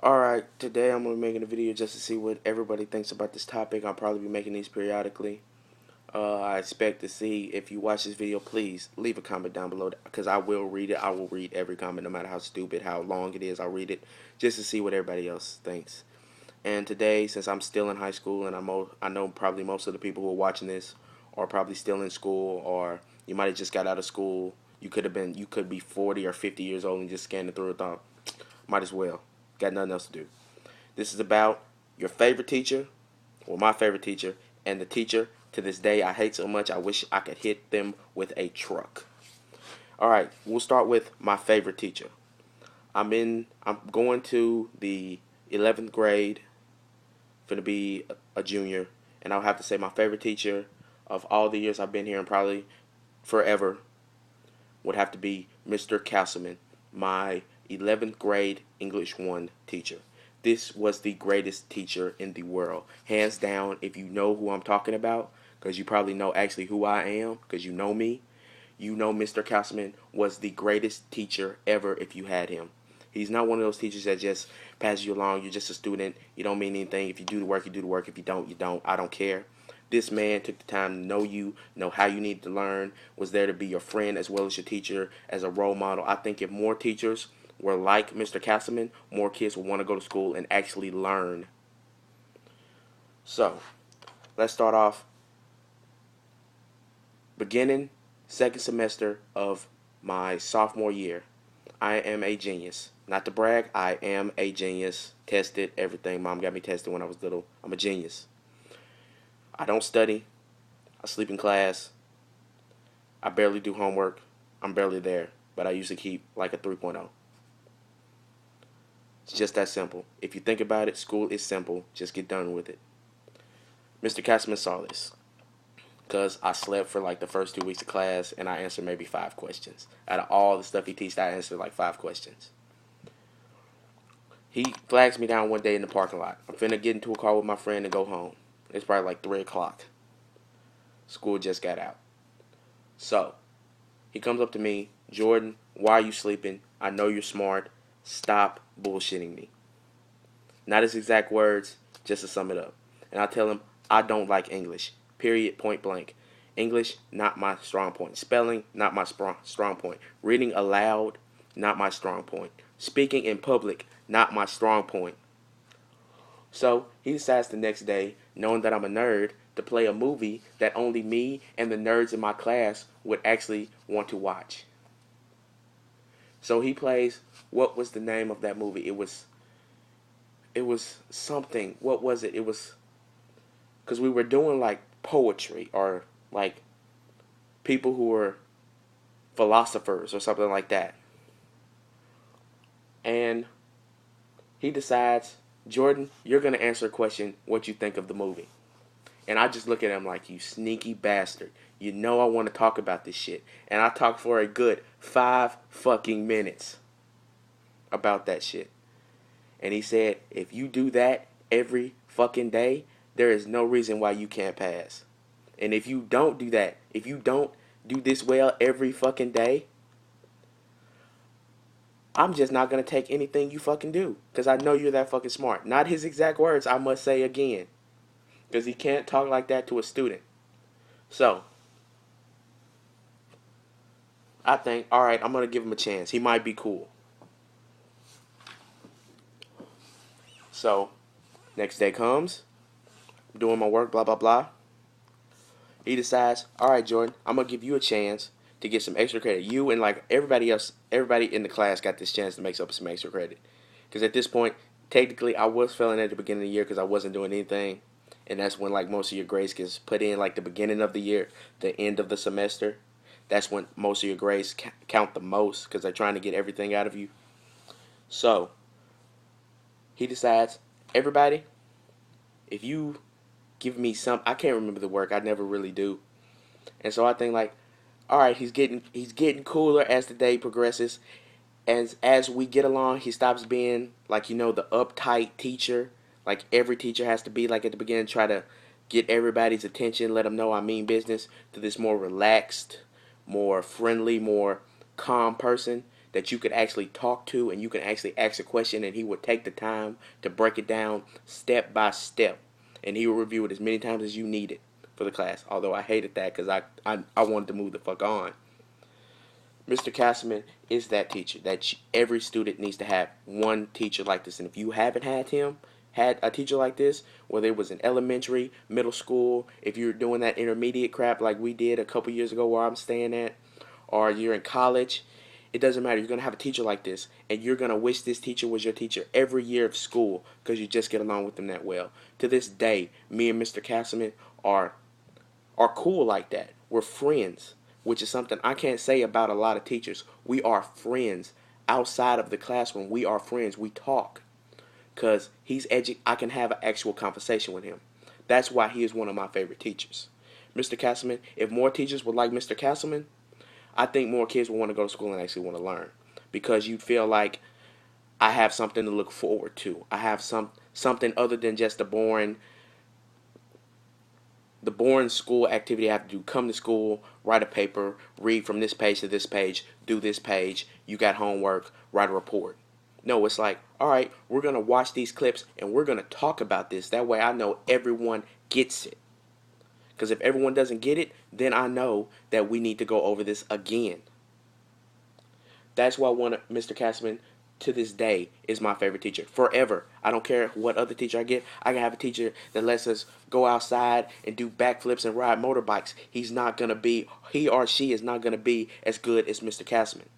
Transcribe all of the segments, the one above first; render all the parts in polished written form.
Alright, today I'm going to be making a video just to see what everybody thinks about this topic. I'll probably be making these periodically. I expect to see, if you watch this video, please leave a comment down below because I will read it. I will read every comment, no matter how stupid, how long it is. I'll read it just to see what everybody else thinks. And today, since I'm still in high school, and I know probably most of the people who are watching this are probably still in school, or you might have just got out of school. You could be 40 or 50 years old and just scanning through it. Thought, might as well. Got nothing else to do. This is about your favorite teacher, or my favorite teacher, and the teacher to this day I hate so much I wish I could hit them with a truck. Alright, we'll start with my favorite teacher. I'm going to the 11th grade, gonna be a junior, and I'll have to say my favorite teacher of all the years I've been here and probably forever would have to be Mr. Castleman, my 11th grade English 1 teacher. This was the greatest teacher in the world. Hands down, if you know who I'm talking about, because you probably know actually who I am, because you know me, you know Mr. Castleman was the greatest teacher ever if you had him. He's not one of those teachers that just passes you along. You're just a student. You don't mean anything. If you do the work, you do the work. If you don't, you don't. I don't care. This man took the time to know you, know how you need to learn, was there to be your friend as well as your teacher, as a role model. I think if more teachers were like Mr. Castleman, more kids would want to go to school and actually learn. So, let's start off. Beginning second semester of my sophomore year, I am a genius. Not to brag, I am a genius. Tested, everything. Mom got me tested when I was little. I'm a genius. I don't study. I sleep in class. I barely do homework. I'm barely there. But I usually keep like a 3.0. It's just that simple. If you think about it, school is simple. Just get done with it. Mr. Castleman saw this because I slept for like the first 2 weeks of class and I answered maybe 5 questions. Out of all the stuff he teaches, I answered like 5 questions. He flags me down one day in the parking lot. I'm finna get into a car with my friend and go home. It's probably like 3 o'clock. School just got out. So, he comes up to me, Jordan, why are you sleeping? I know you're smart. Stop bullshitting me. Not his exact words, just to sum it up. And I tell him, I don't like English. Period, point blank. English, not my strong point. Spelling, not my strong point. Reading aloud, not my strong point. Speaking in public, not my strong point. So he decides the next day, knowing that I'm a nerd, to play a movie that only me and the nerds in my class would actually want to watch. So he plays, what was the name of that movie? It was something. What was it? It was, because we were doing like poetry or like people who were philosophers or something like that. And he decides, Jordan, you're going to answer a question, what you think of the movie. And I just look at him like, you sneaky bastard. You know I want to talk about this shit. And I talked for a good 5 fucking minutes about that shit. And he said, if you do that every fucking day, there is no reason why you can't pass. And if you don't do that, if you don't do this well every fucking day, I'm just not going to take anything you fucking do. Because I know you're that fucking smart. Not his exact words, I must say again. Because he can't talk like that to a student. So, I think, alright, I'm going to give him a chance. He might be cool. So, next day comes. I'm doing my work, blah, blah, blah. He decides, alright, Jordan, I'm going to give you a chance to get some extra credit. You and like everybody else, everybody in the class got this chance to make up some extra credit. Because at this point, technically, I was failing at the beginning of the year because I wasn't doing anything. And that's when like most of your grades gets put in, like the beginning of the year, the end of the semester. That's when most of your grades count the most because they're trying to get everything out of you. So, he decides, everybody, if you give me some, I can't remember the work, I never really do. And so I think like, alright, he's getting cooler as the day progresses. And as we get along, he stops being like, you know, the uptight teacher. Like every teacher has to be like at the beginning, try to get everybody's attention, let them know I mean business, to this more relaxed, more friendly, more calm person that you could actually talk to and you can actually ask a question, and he would take the time to break it down step by step, and he would review it as many times as you needed for the class. Although I hated that because I wanted to move the fuck on. Mr. Castleman is that teacher that every student needs to have one teacher like this. And if you haven't had a teacher like this, whether it was in elementary, middle school, if you're doing that intermediate crap like we did a couple years ago where I'm staying at, or you're in college, it doesn't matter. You're going to have a teacher like this, and you're going to wish this teacher was your teacher every year of school because you just get along with them that well. To this day, me and Mr. Castleman are cool like that. We're friends, which is something I can't say about a lot of teachers. We are friends outside of the classroom. We are friends. We talk because I can have an actual conversation with him. That's why he is one of my favorite teachers. Mr. Castleman, if more teachers would like Mr. Castleman, I think more kids will want to go to school and actually want to learn, because you feel like I have something to look forward to. I have something other than just the boring school activity I have to do. Come to school, write a paper, read from this page to this page, do this page, you got homework, write a report. No, it's like, all right, we're going to watch these clips and we're going to talk about this. That way I know everyone gets it. Because if everyone doesn't get it, then I know that we need to go over this again. That's why Mr. Castleman, to this day, is my favorite teacher. Forever. I don't care what other teacher I get. I can have a teacher that lets us go outside and do backflips and ride motorbikes. He or she is not going to be as good as Mr. Castleman.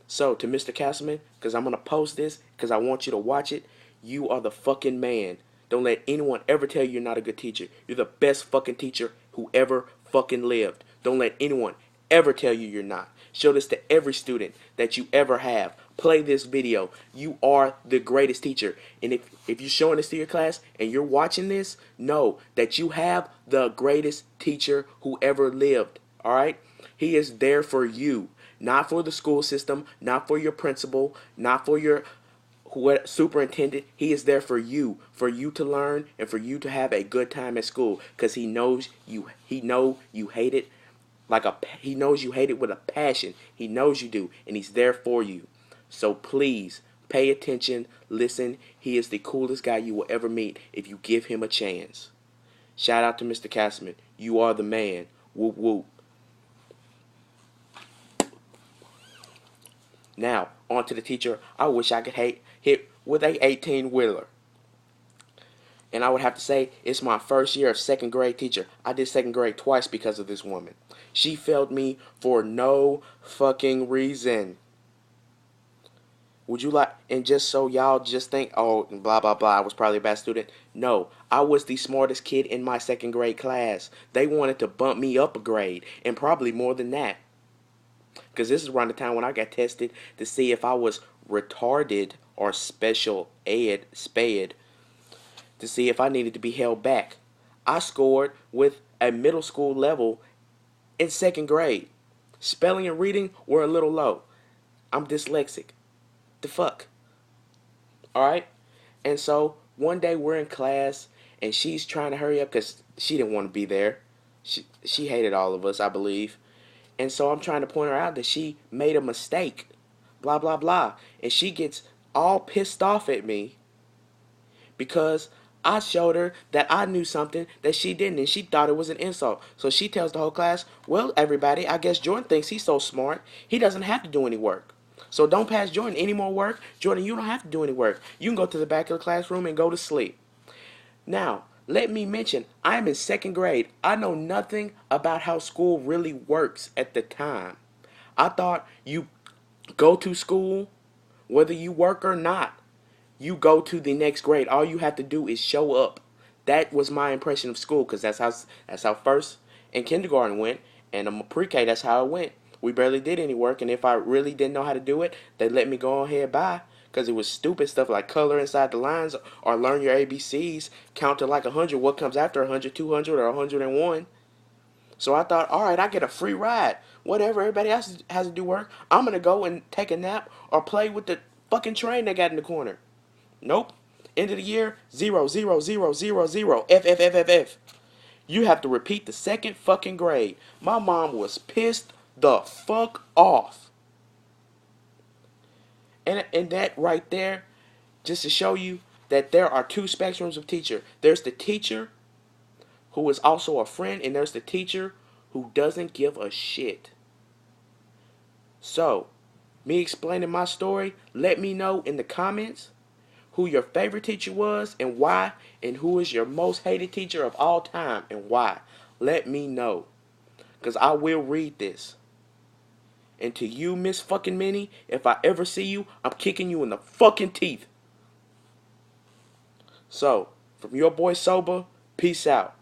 So, to Mr. Castleman, because I'm going to post this, because I want you to watch it, you are the fucking man. Don't let anyone ever tell you you're not a good teacher. You're the best fucking teacher who ever fucking lived. Don't let anyone ever tell you you're not. Show this to every student that you ever have. Play this video. You are the greatest teacher. And if you're showing this to your class and you're watching this, know that you have the greatest teacher who ever lived. All right? He is there for you. Not for the school system, not for your principal, not for your superintendent. He is there for you to learn and for you to have a good time at school, because he knows you hate it he knows you hate it with a passion. He knows you do, and he's there for you. So please pay attention, listen. He is the coolest guy you will ever meet if you give him a chance. Shout out to Mr. Castleman. You are the man. Whoop whoop. Now, on to the teacher I wish I could hit with a 18-wheeler. And I would have to say, it's my first year of second grade teacher. I did second grade twice because of this woman. She failed me for no fucking reason. Would you like, and just so y'all just think, oh, blah, blah, blah, I was probably a bad student. No, I was the smartest kid in my second grade class. They wanted to bump me up a grade, and probably more than that. Because this is around the time when I got tested to see if I was retarded or special ed, SPED, to see if I needed to be held back. I scored with a middle school level in second grade. Spelling and reading were a little low. I'm dyslexic. The fuck? Alright? And so, one day we're in class, and she's trying to hurry up because she didn't want to be there. She hated all of us, I believe. And so I'm trying to point her out that she made a mistake. Blah, blah, blah. And she gets all pissed off at me because I showed her that I knew something that she didn't, and she thought it was an insult. So she tells the whole class, well, everybody, I guess Jordan thinks he's so smart, he doesn't have to do any work. So don't pass Jordan any more work. Jordan, you don't have to do any work. You can go to the back of the classroom and go to sleep. Now, let me mention, I'm in second grade. I know nothing about how school really works at the time. I thought you go to school, whether you work or not, you go to the next grade. All you have to do is show up. That was my impression of school, because that's how first and kindergarten went, and pre-K, that's how it went. We barely did any work, and if I really didn't know how to do it, they let me go ahead by, because it was stupid stuff like color inside the lines or learn your ABCs, count to like 100, what comes after 100, 200, or 101. So I thought, all right, I get a free ride. Whatever, everybody else has to do work. I'm going to go and take a nap or play with the fucking train they got in the corner. Nope. End of the year, 0, 0, 0, 0, 0, F, F, F, F, F. You have to repeat the second fucking grade. My mom was pissed the fuck off. And that right there, just to show you that there are two spectrums of teacher. There's the teacher who is also a friend, and there's the teacher who doesn't give a shit. So, me explaining my story, let me know in the comments who your favorite teacher was and why, and who is your most hated teacher of all time and why. Let me know, because I will read this. And to you, Miss fucking Minnie, if I ever see you, I'm kicking you in the fucking teeth. So, from your boy Soba, peace out.